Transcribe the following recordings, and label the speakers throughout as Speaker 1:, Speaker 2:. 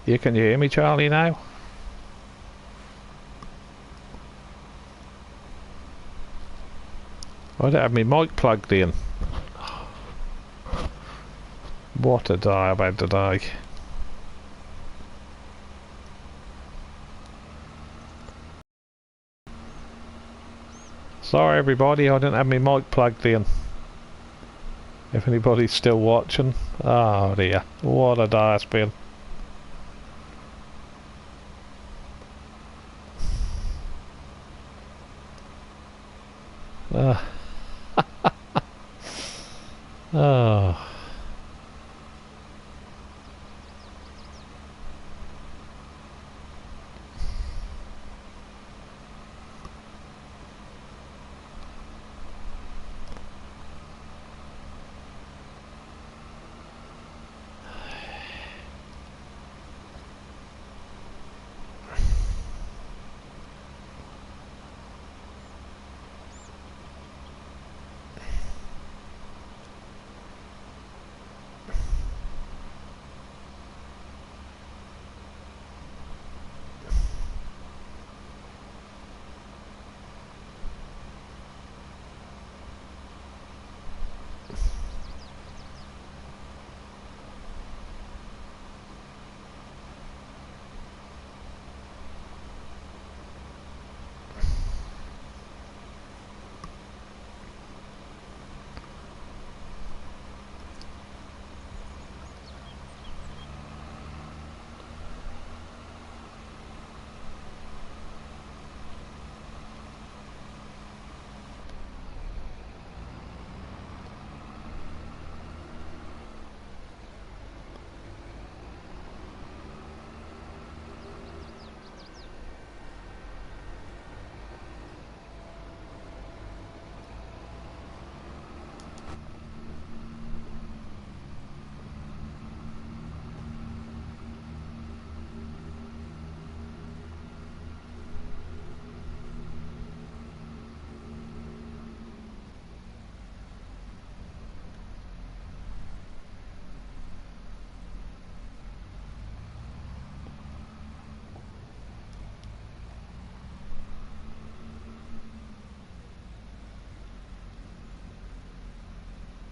Speaker 1: Can you hear me, Charlie, now? I don't have my mic plugged in. What a day I've had today. Sorry everybody, I didn't have my mic plugged in. If anybody's still watching. Oh dear, what a day it's been. Oh.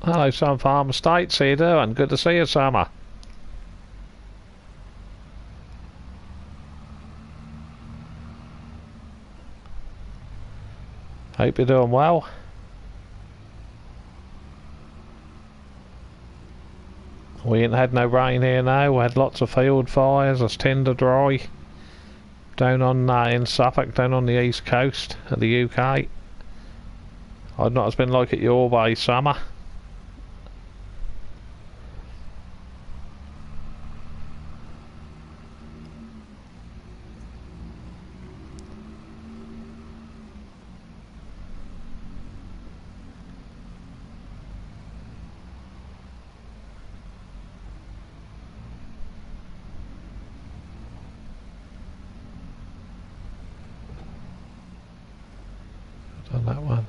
Speaker 1: Hello, Sun Farm Estates. How you doing? Good to see you, Summer. Hope you're doing well. We ain't had no rain here now. We had lots of field fires. It's tinder dry down on in Suffolk, down on the east coast of the UK. I don't know what it's been like at your way, Summer. On that one.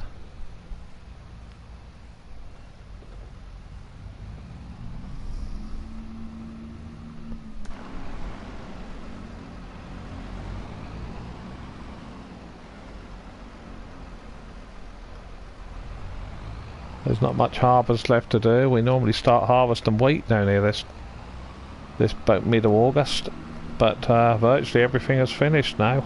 Speaker 1: There's not much harvest left to do. We normally start harvesting wheat down here this about mid of August, but virtually everything is finished now.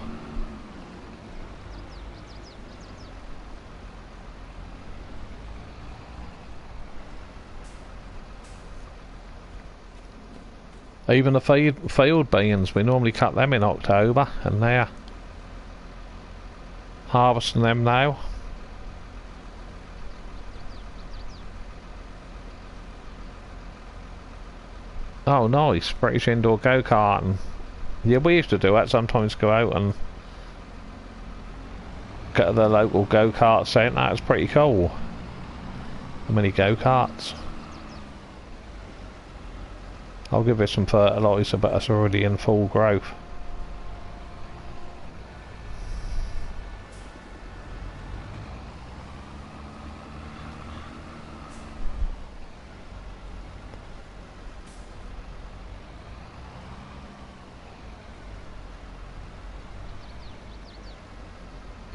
Speaker 1: Even the field beans, we normally cut them in October, and they're harvesting them now. Oh nice, British indoor go-karting. Yeah, we used to do that, sometimes go out and get to the local go-kart centre. That's pretty cool. The mini go-karts. I'll give it some fertiliser, but it's already in full growth.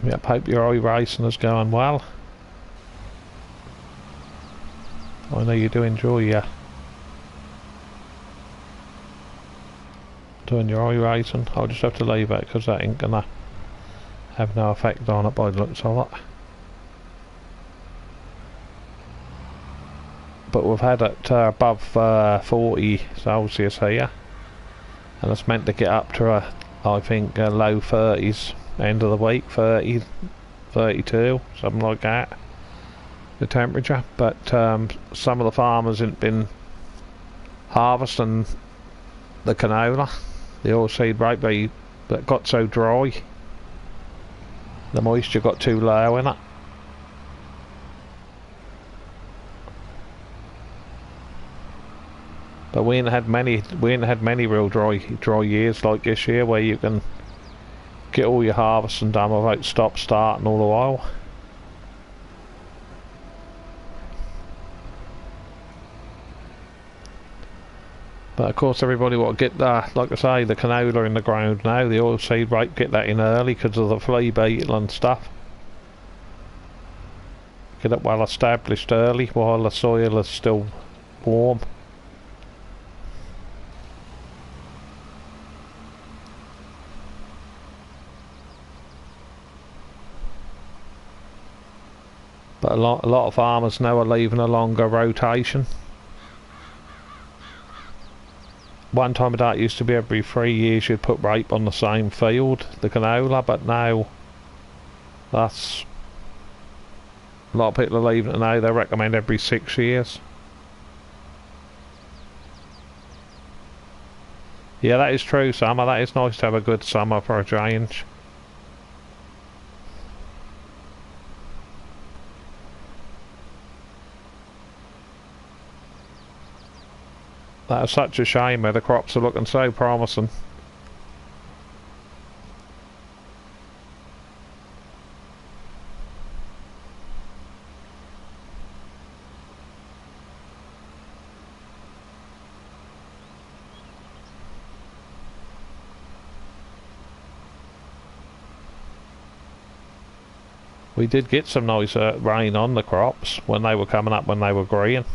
Speaker 1: Yep, hope your iRacing is going well. I know you do enjoy doing your iRacing. I'll just have to leave it because that ain't gonna have no effect on it by the looks of it. But we've had it above 40 Celsius here, and it's meant to get up to I think low 30s end of the week, 30, 32, something like that, the temperature. But some of the farmers ain't been harvesting the canola, the oilseed rape, that got so dry, the moisture got too low in it. But we ain't had many real dry years like this year, where you can get all your harvesting done without starting all the while. But of course everybody want to get like I say, the canola in the ground now, the oilseed rape, get that in early because of the flea beetle and stuff. Get it well established early while the soil is still warm. But a lot of farmers now are leaving a longer rotation. One time of that used to be every 3 years you'd put rape on the same field, the canola, but now that's, a lot of people are leaving it now, they recommend every 6 years. Yeah, that is true, summer. That is nice to have a good summer for a change. That is such a shame where the crops are looking so promising. We did get some nice rain on the crops when they were coming up, when they were green,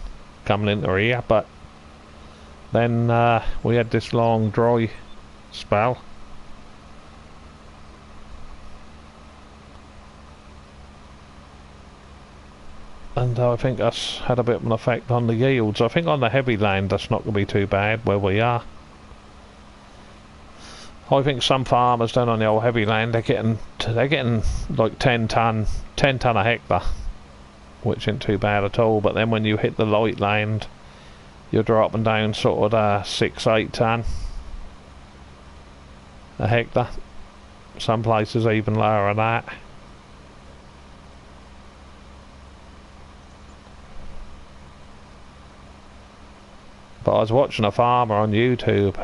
Speaker 1: coming into here, but then we had this long dry spell. And I think that's had a bit of an effect on the yields. I think on the heavy land that's not going to be too bad where we are. I think some farmers down on the old heavy land, they're getting like 10 ton a hectare, which ain't too bad at all. But then when you hit the light land, you're dropping down sort of 6-8 ton a hectare. Some places even lower than that. But I was watching a farmer on YouTube.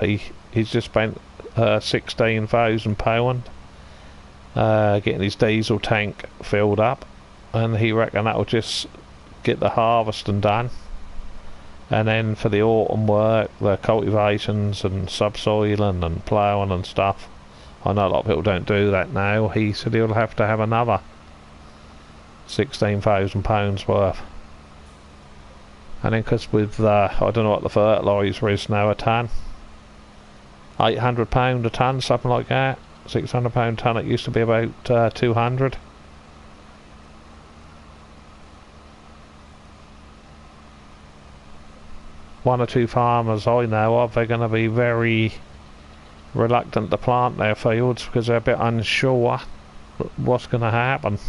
Speaker 1: He's just spent £16,000 getting his diesel tank filled up, and he reckoned that'll just get the harvesting done. And then for the autumn work, the cultivations and subsoiling and ploughing and stuff, I know a lot of people don't do that now. He said he'll have to have another £16,000 worth. And then because with I don't know what the fertiliser is now a tonne, £800 a tonne, something like that. £600 a tonne. It used to be about 200. One or two farmers I know of, they're going to be very reluctant to plant their fields because they're a bit unsure what's going to happen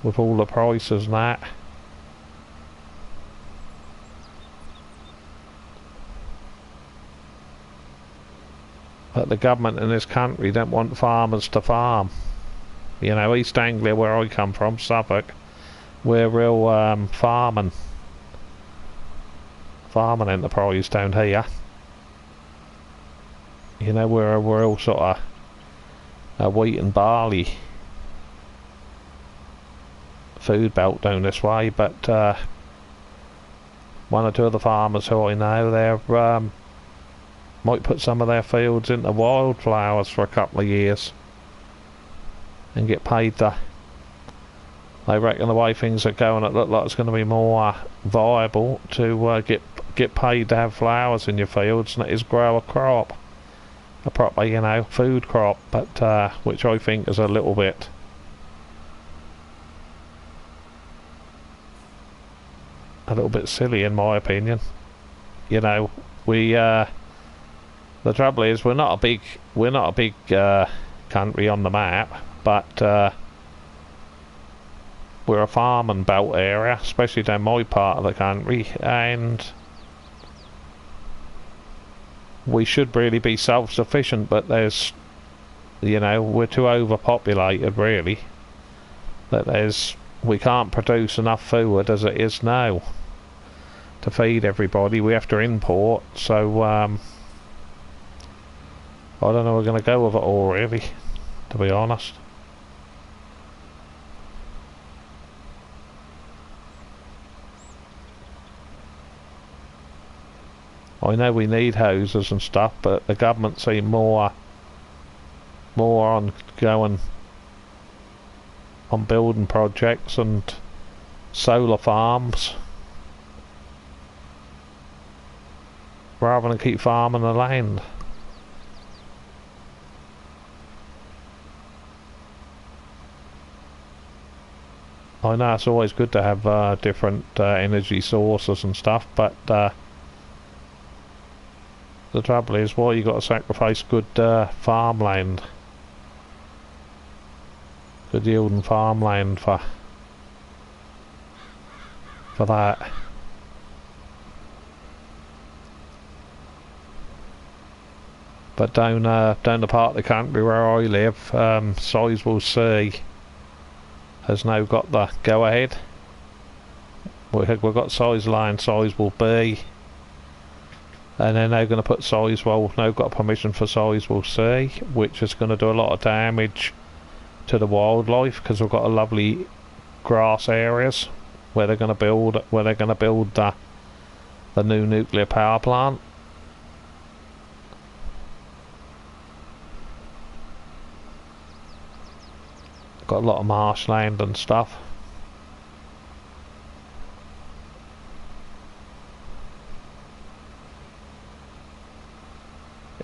Speaker 1: with all the prices and that. But the government in this country don't want farmers to farm. You know, East Anglia, where I come from, Suffolk, we're real farming enterprise down here. You know, we're all sort of a wheat and barley food belt down this way. But one or two of the farmers who I know, they're might put some of their fields into wildflowers for a couple of years and get paid the... They reckon the way things are going, it looks like it's going to be more viable to get paid to have flowers in your fields than it is grow a crop, a proper, you know, food crop. But which I think is a little bit silly in my opinion. You know, the trouble is we're not a big country on the map, but we're a farm and belt area, especially down my part of the country, and we should really be self-sufficient, but there's, you know, we're too overpopulated really, that we can't produce enough food as it is now to feed everybody. We have to import, so I don't know, we're going to go with it all really, to be honest. I know we need houses and stuff, but the government seem more on going on building projects and solar farms rather than keep farming the land. I know it's always good to have different energy sources and stuff, but the trouble is, why you got to sacrifice good farmland, good yielding farmland for that. But down the part of the country where I live, Sizewell C has now got the go ahead. We've got Sizewell and Sizewell B, and they're now going to put Sizewell, now got permission for Sizewell C, which is going to do a lot of damage to the wildlife, because we've got a lovely grass areas where they're going to build the new nuclear power plant. Got a lot of marshland and stuff.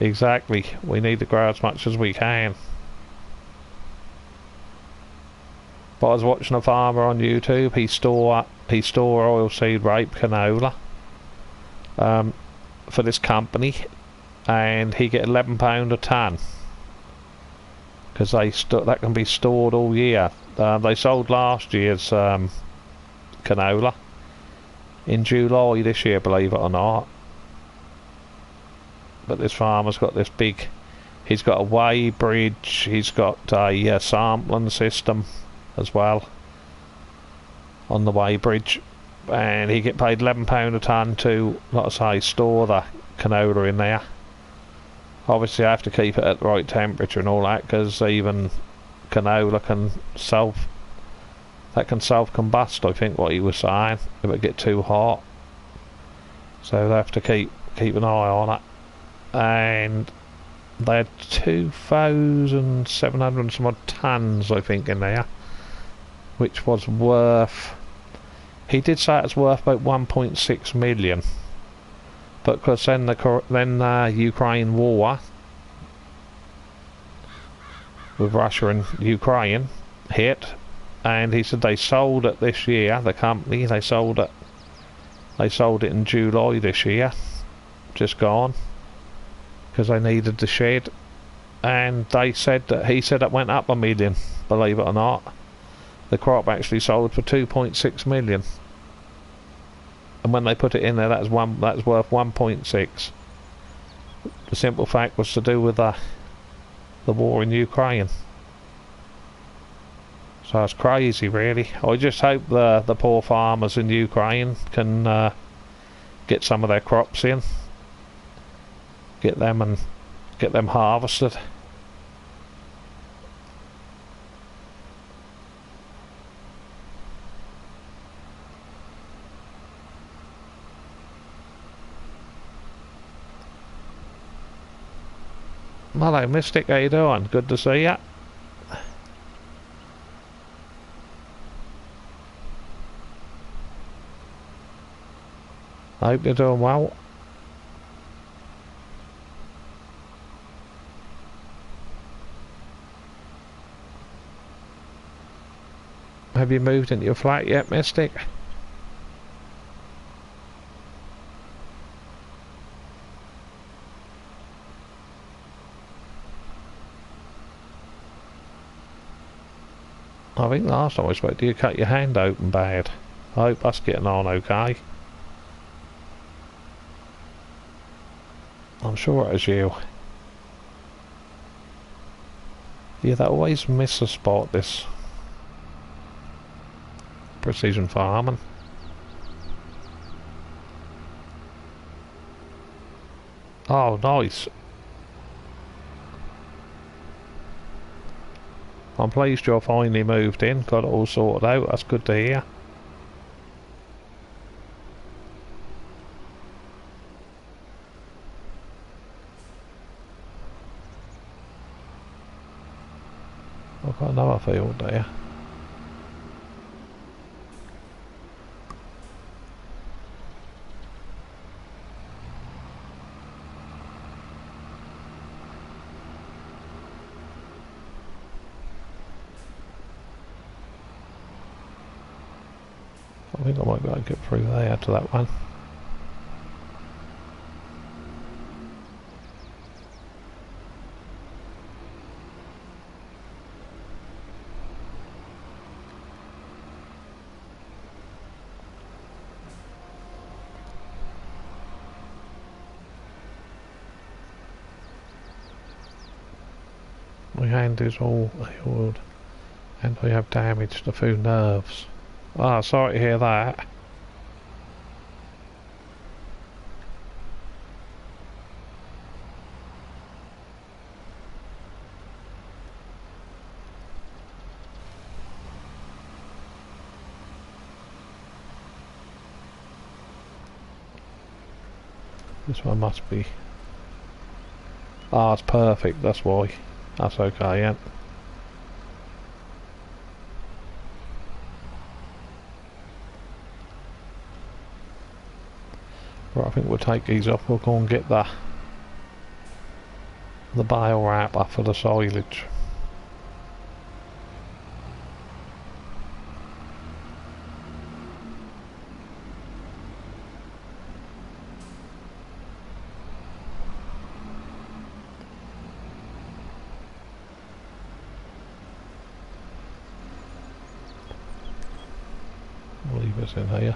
Speaker 1: Exactly, we need to grow as much as we can. But I was watching a farmer on YouTube. He store oilseed rape canola for this company, and he get £11 a tonne, because that can be stored all year. They sold last year's canola in July this year, believe it or not. But this farmer's got this big, he's got a weigh bridge, he's got a sampling system as well on the weigh bridge, and he get paid £11 a tonne to, like I say, store the canola in there. Obviously I have to keep it at the right temperature and all that, because even canola can self-combust, I think what he was saying, if it get too hot. So they have to keep an eye on it. And they had 2,700 some odd tons, I think, in there, which was worth, he did say it was worth about 1.6 million. But because then the Ukraine war with Russia and Ukraine hit, and he said they sold it this year, the company, they sold it in July this year, just gone, because they needed the shed, and he said it went up a million, believe it or not. The crop actually sold for 2.6 million, and when they put it in there, that's worth 1.6. The simple fact was to do with the war in Ukraine. So it's crazy, really. I just hope the poor farmers in Ukraine can get some of their crops in, get them harvested. Hello Mystic, how you doing? Good to see ya. I hope you're doing well. Have you moved into your flat yet, Mystic? I think last time I spoke to you, cut your hand open bad. I hope that's getting on okay. I'm sure it was you. Yeah, that always miss a spot, this precision farming. Oh, nice. I'm pleased you're finally moved in, got it all sorted out, that's good to hear. I've got another field there. I think I might be able to get through there to that one. My hand is all healed and I have damaged a few nerves. Ah, sorry to hear that. This one must be... Ah, it's perfect, that's why. That's okay, yeah. Right, I think we'll take these off, we'll go and get the bale wrapper for the silage. We'll leave this in here.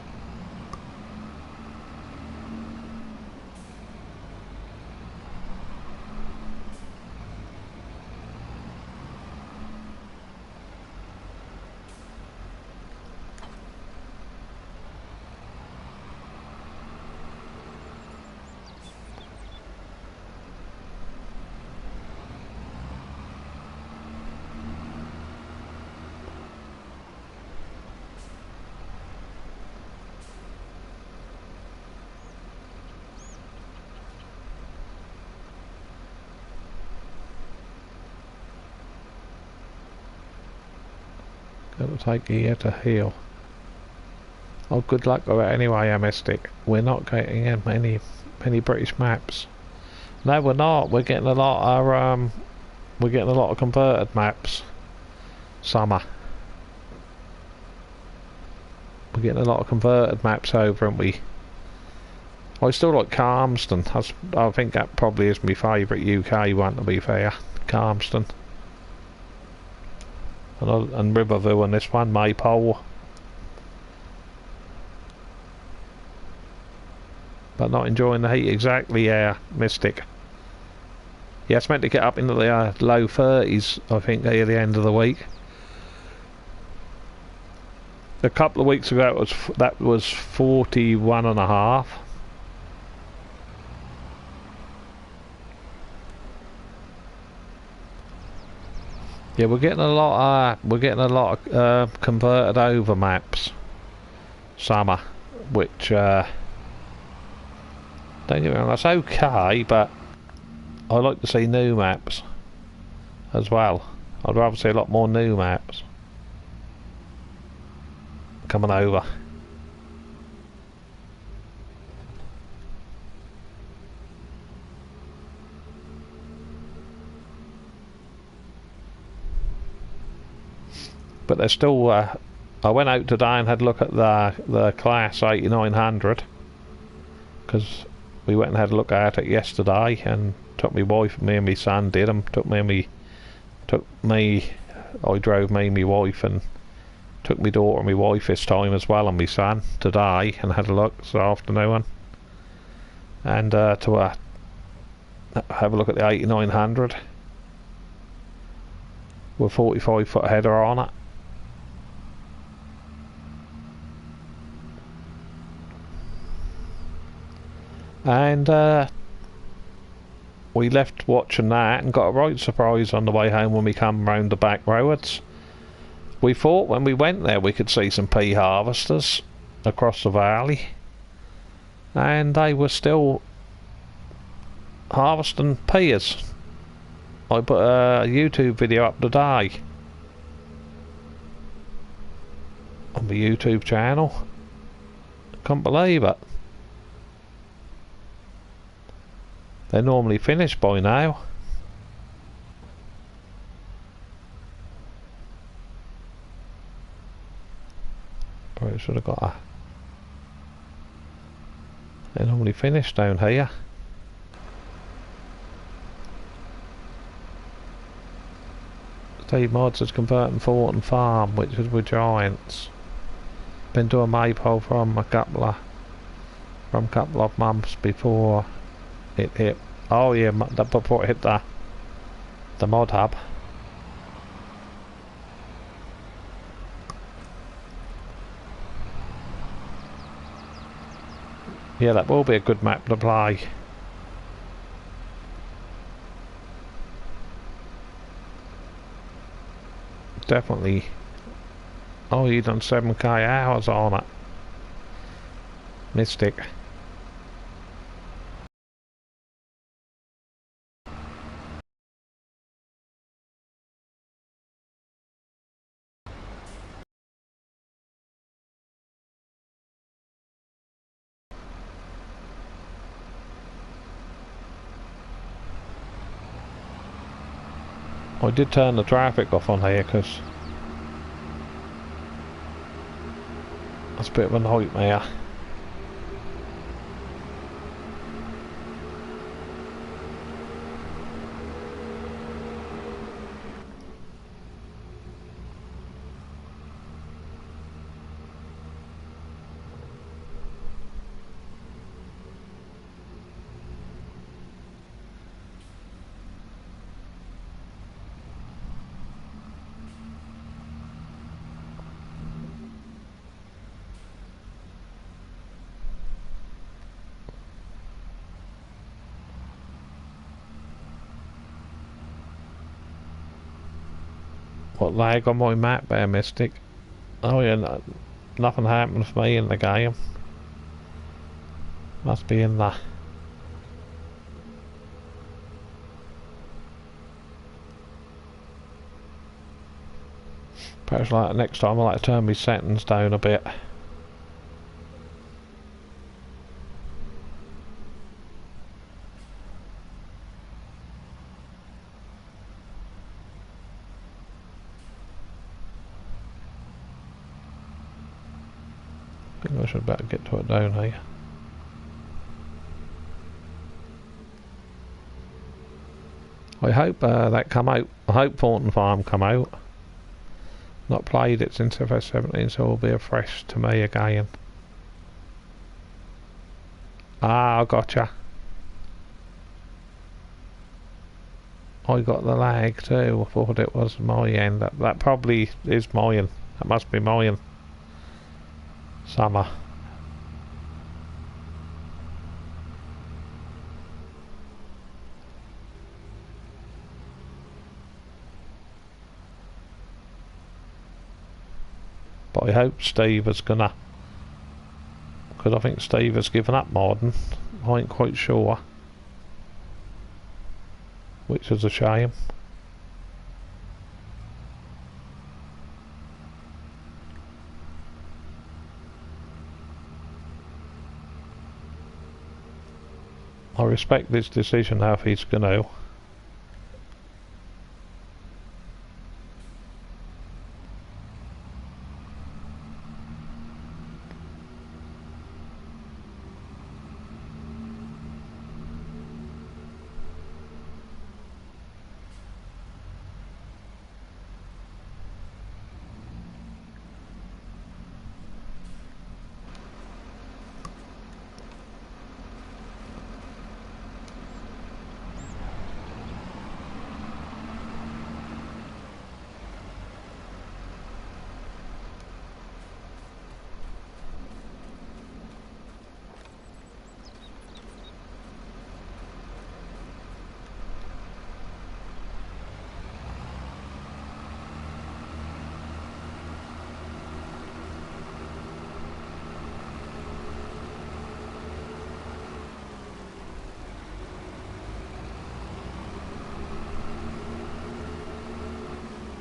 Speaker 1: It'll take a year to heal. Oh, good luck with it anyway, Mystic. We're not getting in many British maps. No, we're not. We're getting a lot of converted maps. Summer. We're getting a lot of converted maps over, and I still like Calmston. I think that probably is my favourite UK one, to be fair. Calmston. And Riverview and this one, Maypole. But not enjoying the heat exactly, yeah, Mystic. Yeah, it's meant to get up into the low 30s, I think, near the end of the week. A couple of weeks ago that was 41.5. Yeah, we're getting a lot of converted over maps. Summer, which don't get me wrong, that's okay, but I like to see new maps as well. I'd rather see a lot more new maps coming over. but they're still. I went out today and had a look at the class 8900 because we went and had a look at it yesterday, and took me wife, me and my son did them. I drove me, my wife, and took my daughter and my wife this time as well, and my son today, and had a look this afternoon, and to have a look at the 8900 with 45-foot header on it. And we left watching that and got a right surprise on the way home when we come round the back roads. We thought when we went there we could see some pea harvesters across the valley, and they were still harvesting peas. I put a YouTube video up today on the YouTube channel. Can't believe it. They're normally finished by now. Probably should have got a... They're normally finished down here. Steve Mods is converting Thornton Farm, which is with giants. Been doing Maypole Farm a couple of months before it hit. Oh yeah, before it hit the mod hub. Yeah, that will be a good map to play. Definitely. Oh, you done 7k hours on it. Mystic. I did turn the traffic off on here because that's a bit of a nightmare. What lag on my map there, Mystic? Oh yeah, nothing happened for me in the game. Must be in the... Perhaps like next time I like to turn my settings down a bit. I think I should better get to it down here. I hope that come out. I hope Thornton Farm come out. Not played it since FS17, so it'll be a fresh to me again. Ah, I gotcha. I got the lag too. I thought it was my end. That probably is mine. That must be mine. Summer. But I hope Steve is gonna, because I think Steve has given up modding. I ain't quite sure, which is a shame. I respect this decision how he's gonna.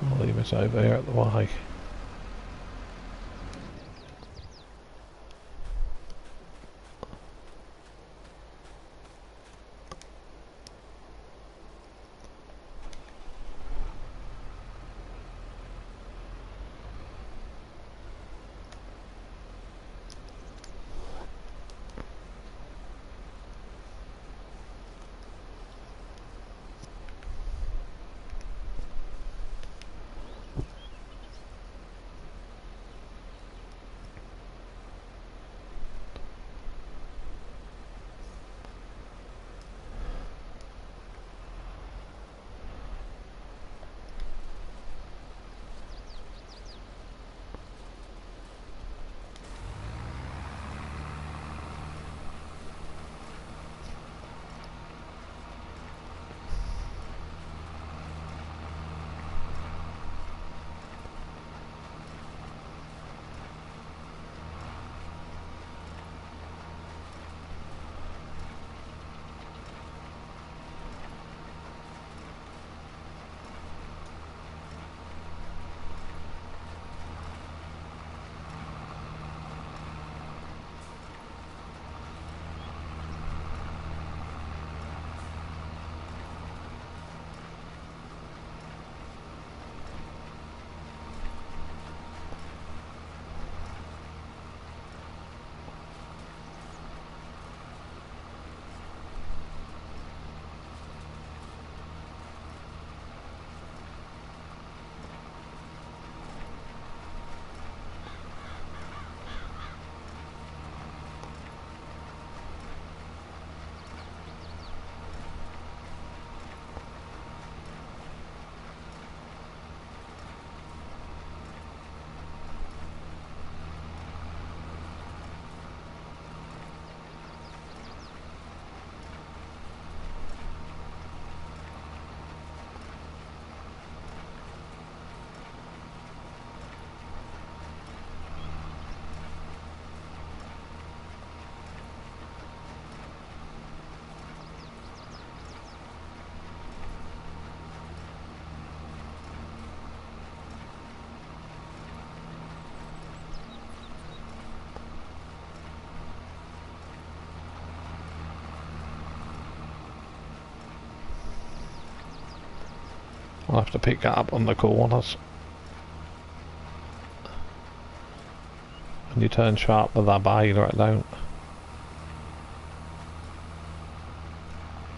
Speaker 1: I'll leave it over here at the Y. I'll have to pick that up on the corners. When you turn sharp with that baler, it don't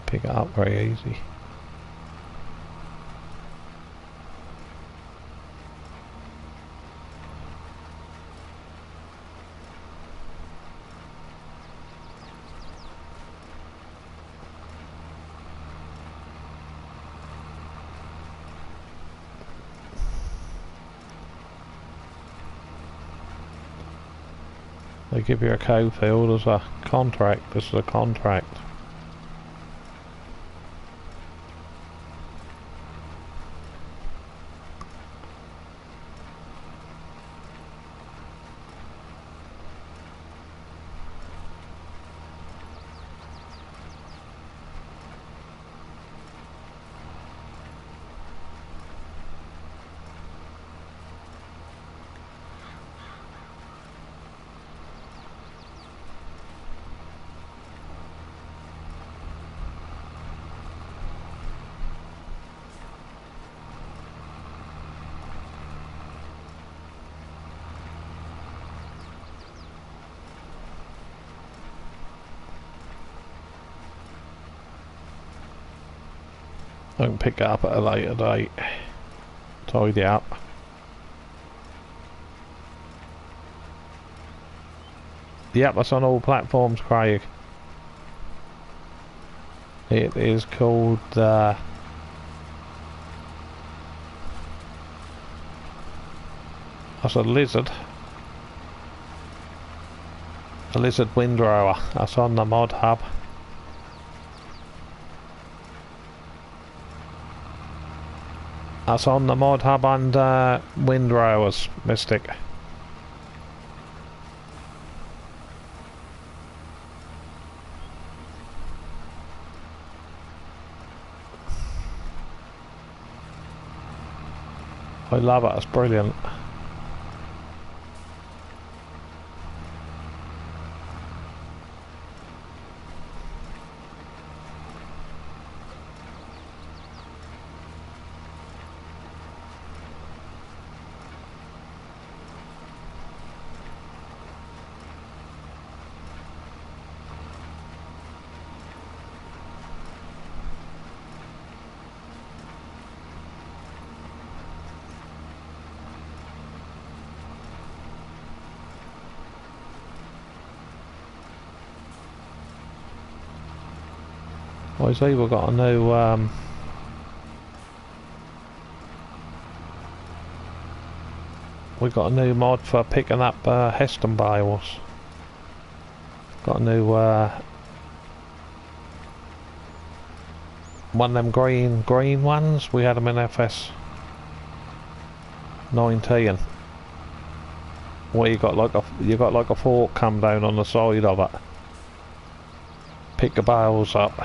Speaker 1: pick it up very easy. They give you a cow field as a contract. This is a contract. I can pick it up at a later date. Tidy up. Yep, that's on all platforms, Craig. It is called that's a lizard. A lizard windrower. That's on the mod hub. That's on the mod hub and windrowers, Mystic. I love it, it's brilliant. I see we've got a new we've got a new mod for picking up Heston bales. Got a new one of them green ones. We had them in FS19. Where you got like a fork come down on the side of it. Pick the bales up.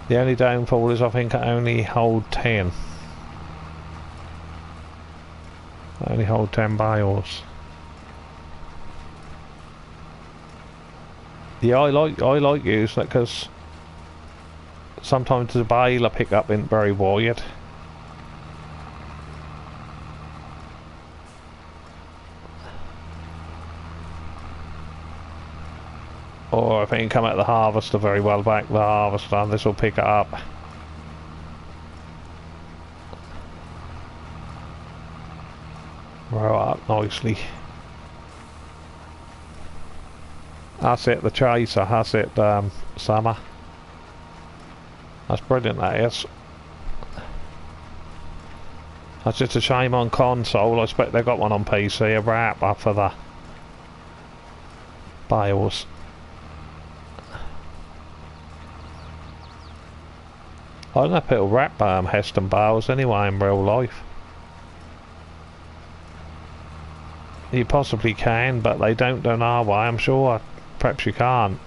Speaker 1: The only downfall is I think it only hold 10. I only hold 10 bales. Yeah, I like using it because sometimes the bale I pick up isn't very wide. Or if it can come out the harvester very well back the harvester, and this will pick it up. Roll it up nicely. That's it, the chaser, that's it, Summer. That's brilliant, that is. That's just a shame on console. I expect they got one on PC, a wrap up for the bales. I don't know if it'll wrap Heston bales anyway in real life. You possibly can, but they don't done our way, I'm sure. Perhaps you can't.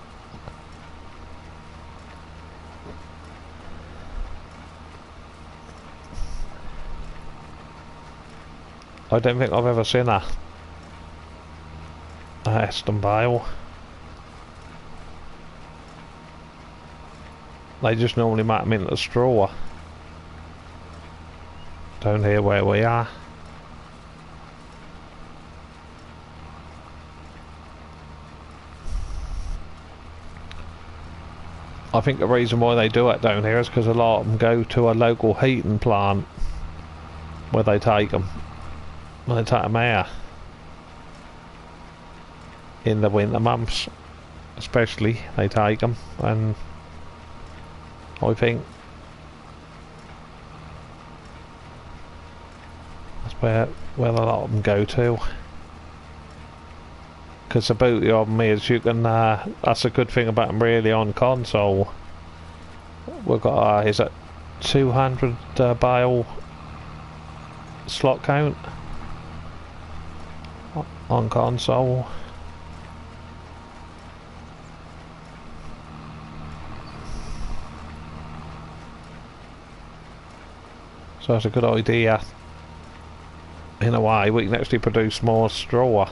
Speaker 1: I don't think I've ever seen a Heston bale. They just normally make them into straw down here where we are. I think the reason why they do it down here is because a lot of them go to a local heating plant where they take them. When they take them out in the winter months especially, they take them, and I think that's where a lot of them go to. Because the beauty of them is you can, that's a good thing about them really on console. We've got, is it 200 bale slot count on console. So that's a good idea. In a way, we can actually produce more straw.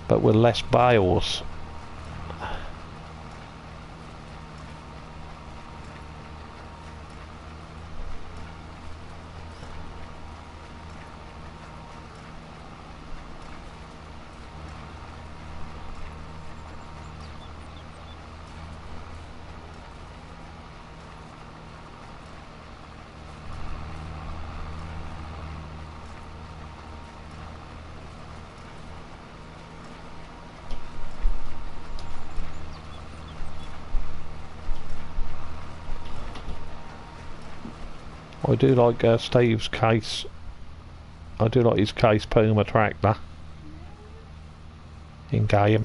Speaker 1: But with less bales. I do like Steve's case. I do like his case Puma tractor in game.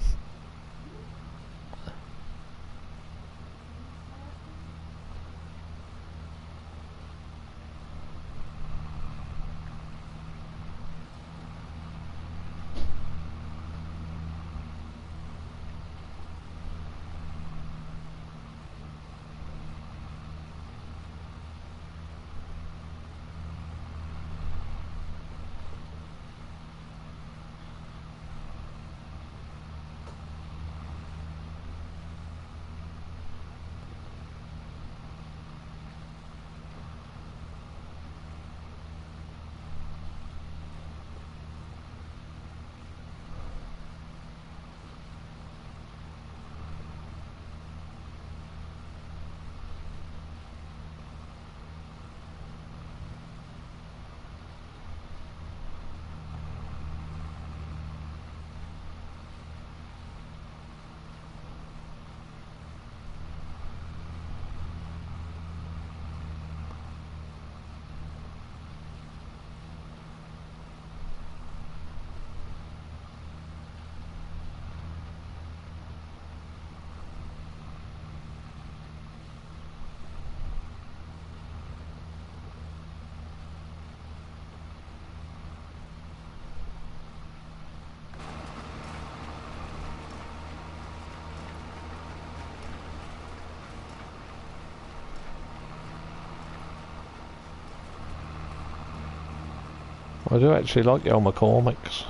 Speaker 1: I do actually like your McCormick's.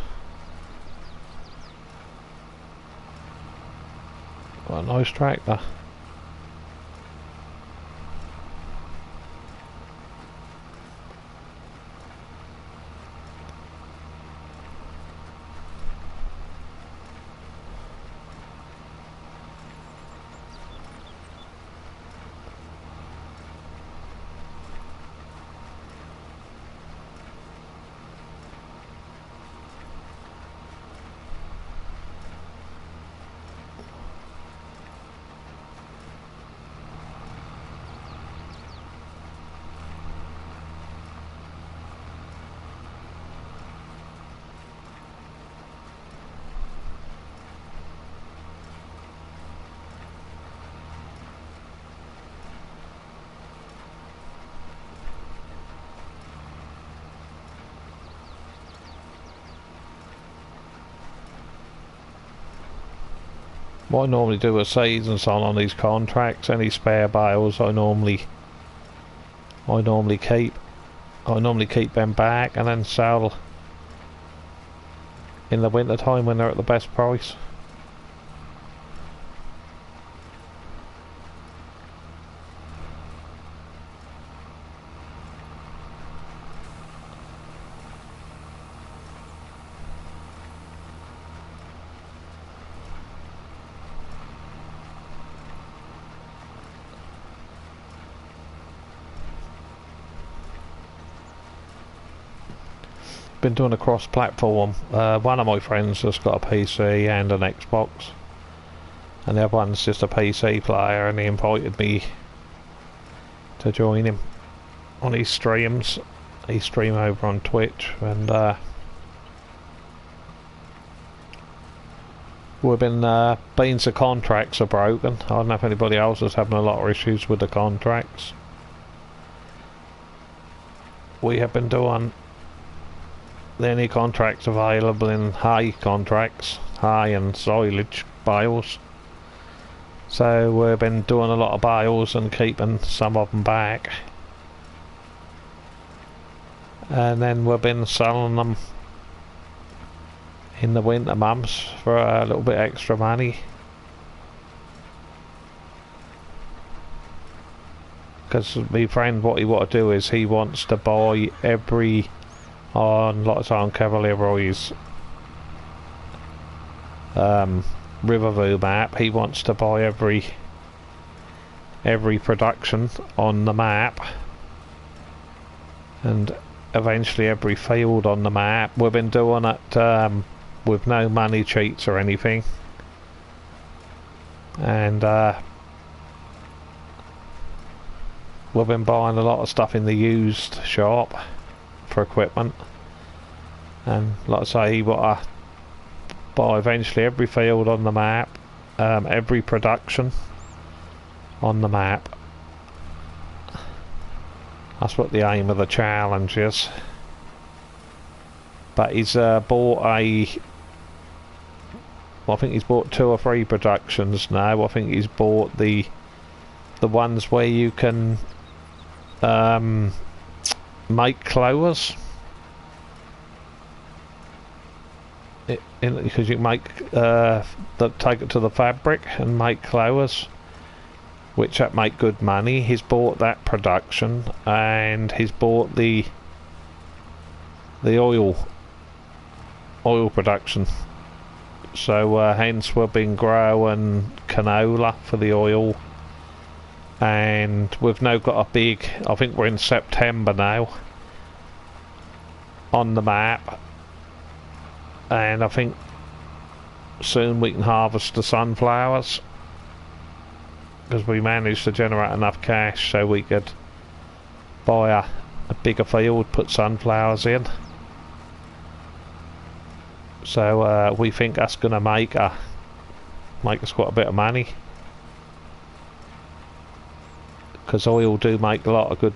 Speaker 1: What a nice tractor. What I normally do with seeds and so on these contracts, any spare bales I normally keep. I normally keep them back and then sell in the winter time when they're at the best price. Been doing a cross-platform. One of my friends has got a PC and an Xbox, and the other one's just a PC player, and he invited me to join him on his streams. He streams over on Twitch, and we've been beans of contracts are broken. I don't know if anybody else is having a lot of issues with the contracts. We have been doing any contracts available in hay contracts, hay and silage bales. So we've been doing a lot of bales and keeping some of them back, and then we've been selling them in the winter months for a little bit extra money, because my friend, what he want to do is he wants to buy every on lots on Cavalier Roy's Riverview map. He wants to buy every production on the map, and eventually every field on the map. We've been doing it with no money cheats or anything, and we've been buying a lot of stuff in the used shop for equipment, and like I say, he want to buy eventually every field on the map, every production on the map. That's what the aim of the challenge is. But he's bought a, well, I think he's bought 2 or 3 productions now. I think he's bought the ones where you can make clothes, because you can make take it to the fabric and make clothes, which that make good money. He's bought that production, and he's bought the oil production. So hence we've been growing canola for the oil, and we've now got a big, I think we're in September now on the map, and I think soon we can harvest the sunflowers, because we managed to generate enough cash so we could buy a bigger field, put sunflowers in. So we think that's going to make us quite a bit of money, because oil do make a lot of good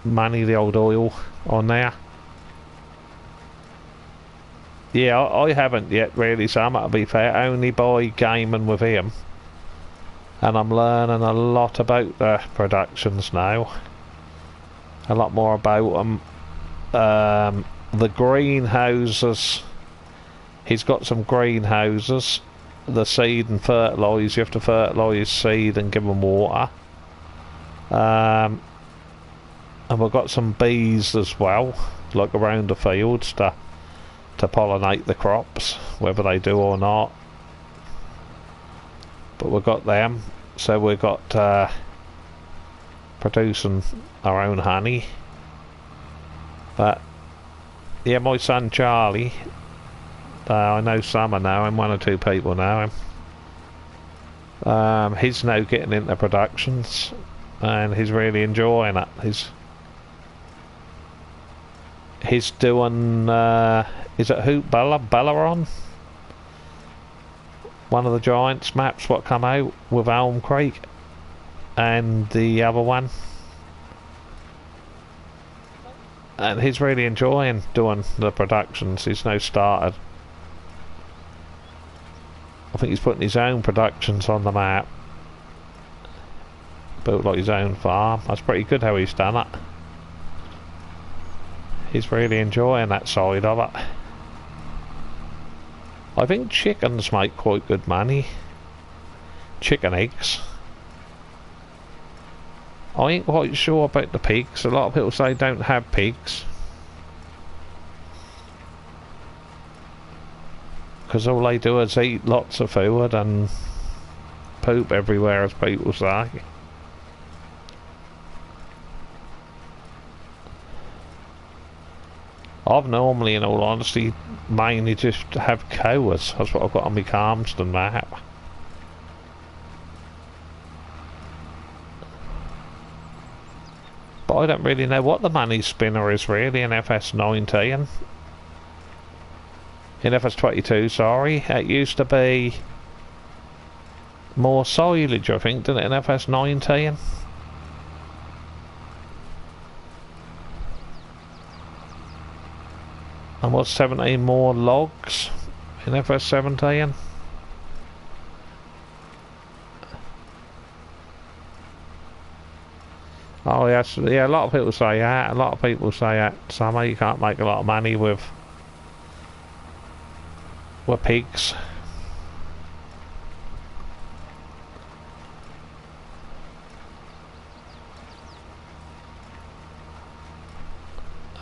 Speaker 1: money, the old oil on there. Yeah, I haven't yet really, Sam, to be fair, only by gaming with him, and I'm learning a lot about the productions now, a lot more about them, the greenhouses, he's got some greenhouses. The seed and fertilise, you have to fertilise seed and give them water. And we've got some bees as well, like around the fields to pollinate the crops, whether they do or not. But we've got them, so we've got producing our own honey. But yeah, my son Charlie, I know some I know him, 1 or 2 people know him. He's now getting into productions and he's really enjoying it. He's doing is it Hoop Bellaron? One of the Giants maps what come out with Elm Creek, and the other one. And he's really enjoying doing the productions. He's now started. I think he's putting his own productions on the map. Built like his own farm. That's pretty good how he's done it. He's really enjoying that side of it. I think chickens make quite good money. Chicken eggs. I ain't quite sure about the pigs. A lot of people say don't have pigs, because all they do is eat lots of food and poop everywhere, as people say. I've normally, in all honesty, mainly just have cows. That's what I've got on my Calmston map. But I don't really know what the money spinner is really in FS19. In FS22, sorry. It used to be more silage, I think, didn't it, in FS19? And what's 17 more logs in FS17? Oh yes, yeah, a lot of people say that. A lot of people say that, Summer, you can't make a lot of money with pigs.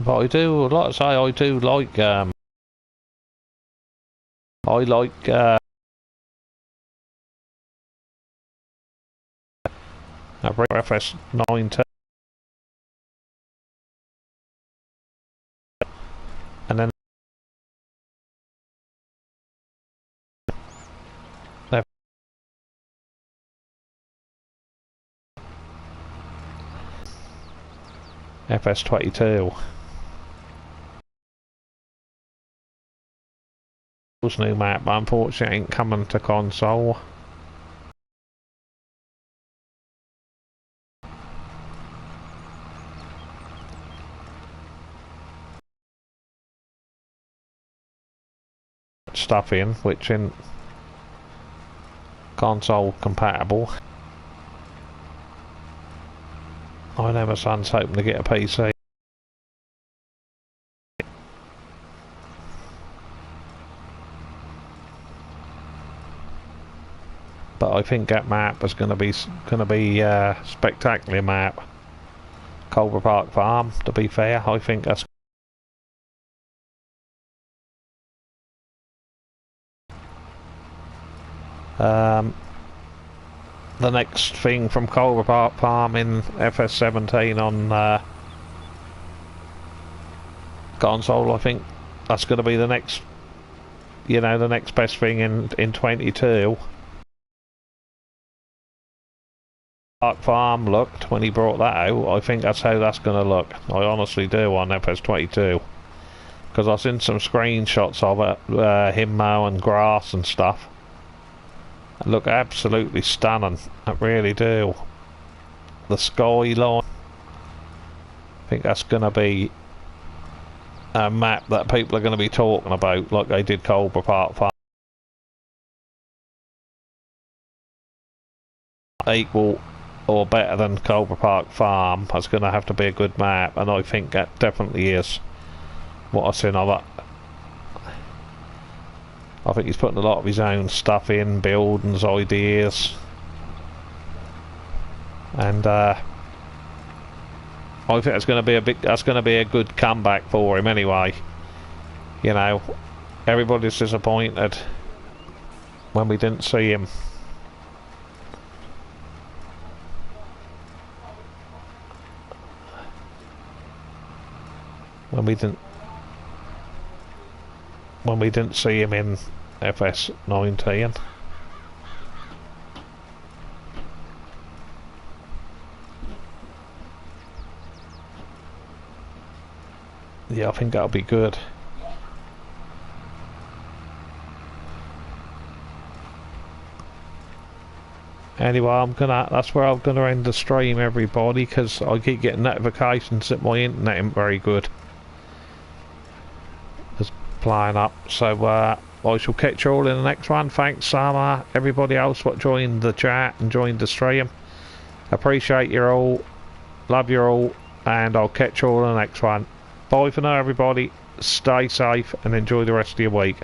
Speaker 1: But I do, like I say, I do like, I like, FS19. And then FS22. New map, but unfortunately ain't coming to console. Stuff in which isn't console compatible. I know my son's hoping to get a PC. But I think that map is going to be spectacular map. Culver Park Farm, to be fair, I think that's the next thing from Culver Park Farm in FS17 on console. I think that's going to be the next, you know, the next best thing in 22. Park Farm looked when he brought that out. I think that's how that's going to look. I honestly do on FS22, because I've seen some screenshots of it, him mowing grass and stuff. They look absolutely stunning. I really do. The skyline. I think that's going to be a map that people are going to be talking about, like they did Culver Park Farm. Equal or better than Culver Park Farm. That's going to have to be a good map, and I think that definitely is. what I've seen of it. I think he's putting a lot of his own stuff in, buildings, ideas, and I think that's going to be a good comeback for him anyway. You know, everybody's disappointed when we didn't see him. When we didn't see him in FS19. Yeah, I think that'll be good. Anyway, that's where I'm gonna end the stream, everybody, because I keep getting notifications that my internet isn't very good. It's playing up, so I shall catch you all in the next one. Thanks, everybody else what joined the chat and joined the stream. Appreciate you all, love you all, and I'll catch you all in the next one. Bye for now, everybody. Stay safe and enjoy the rest of your week.